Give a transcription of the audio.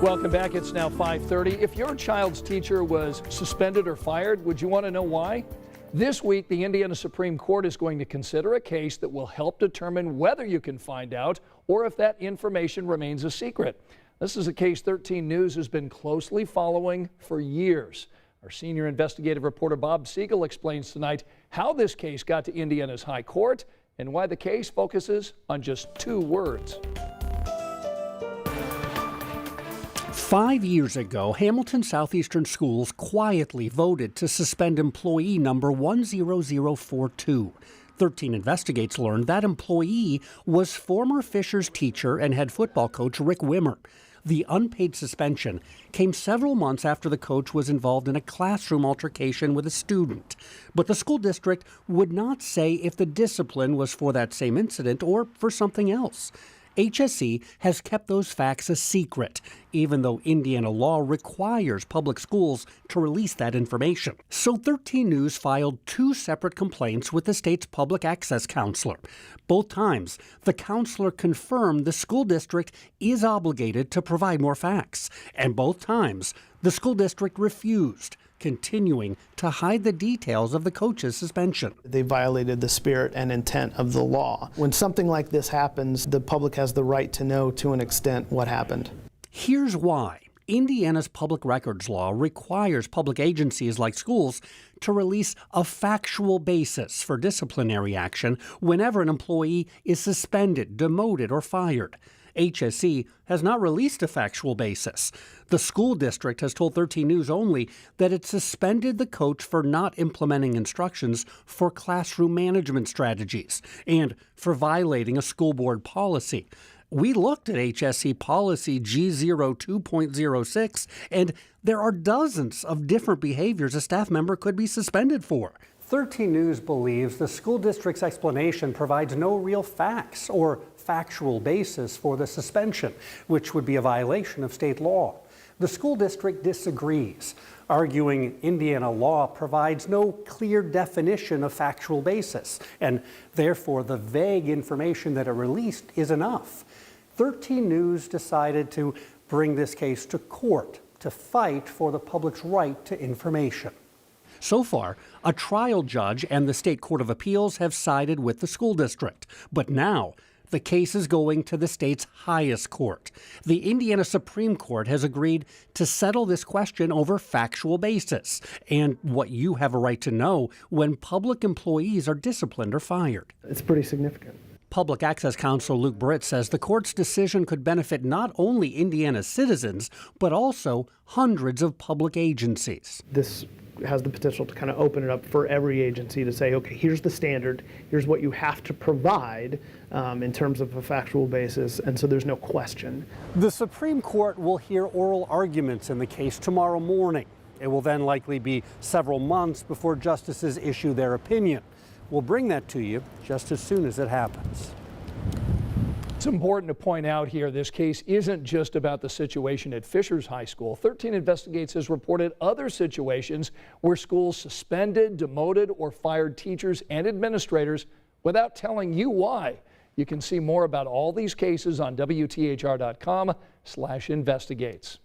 Welcome back. It's now 5:30. If your child's teacher was suspended or fired, would you want to know why? This week, the Indiana Supreme Court is going to consider a case that will help determine whether you can find out or if that information remains a secret. This is a case 13 News has been closely following for years. Our senior investigative reporter Bob Siegel explains tonight how this case got to Indiana's High Court and why the case focuses on just 2 words. 5 years ago, Hamilton Southeastern Schools quietly voted to suspend employee number 10042. 13 Investigates learned that employee was former Fishers teacher and head football coach Rick Wimmer. The unpaid suspension came several months after the coach was involved in a classroom altercation with a student. But the school district would not say if the discipline was for that same incident or for something else. HSE has kept those facts a secret, even though Indiana law requires public schools to release that information. So 13 News filed 2 separate complaints with the state's public access counselor. Both times, the counselor confirmed the school district is obligated to provide more facts. And both times, the school district refused, continuing to hide the details of the coach's suspension. They violated the spirit and intent of the law. When something like this happens, the public has the right to know to an extent what happened. Here's why. Indiana's public records law requires public agencies like schools to release a factual basis for disciplinary action whenever an employee is suspended, demoted, or fired. HSE has not released a factual basis. The school district has told 13 News only that it suspended the coach for not implementing instructions for classroom management strategies and for violating a school board policy. We looked at HSE policy G02.06, and there are dozens of different behaviors a staff member could be suspended for. 13 News believes the school district's explanation provides no real facts or factual basis for the suspension, which would be a violation of state law. The school district disagrees, arguing Indiana law provides no clear definition of factual basis, and therefore the vague information that it released is enough. 13 News decided to bring this case to court to fight for the public's right to information. So far, a trial judge and the State Court of Appeals have sided with the school district. But now, the case is going to the state's highest court. The Indiana Supreme Court has agreed to settle this question over factual basis and what you have a right to know when public employees are disciplined or fired. It's pretty significant. Public Access Counsel Luke Britt says the court's decision could benefit not only Indiana's citizens, but also hundreds of public agencies. This has the potential to kind of open it up for every agency to say, okay, here's the standard, here's what you have to provide in terms of a factual basis, and so there's no question. The Supreme Court will hear oral arguments in the case tomorrow morning. It will then likely be several months before justices issue their opinion. We'll bring that to you just as soon as it happens. It's important to point out here this case isn't just about the situation at Fishers High School. 13 Investigates has reported other situations where schools suspended, demoted, or fired teachers and administrators without telling you why. You can see more about all these cases on WTHR.com/investigates.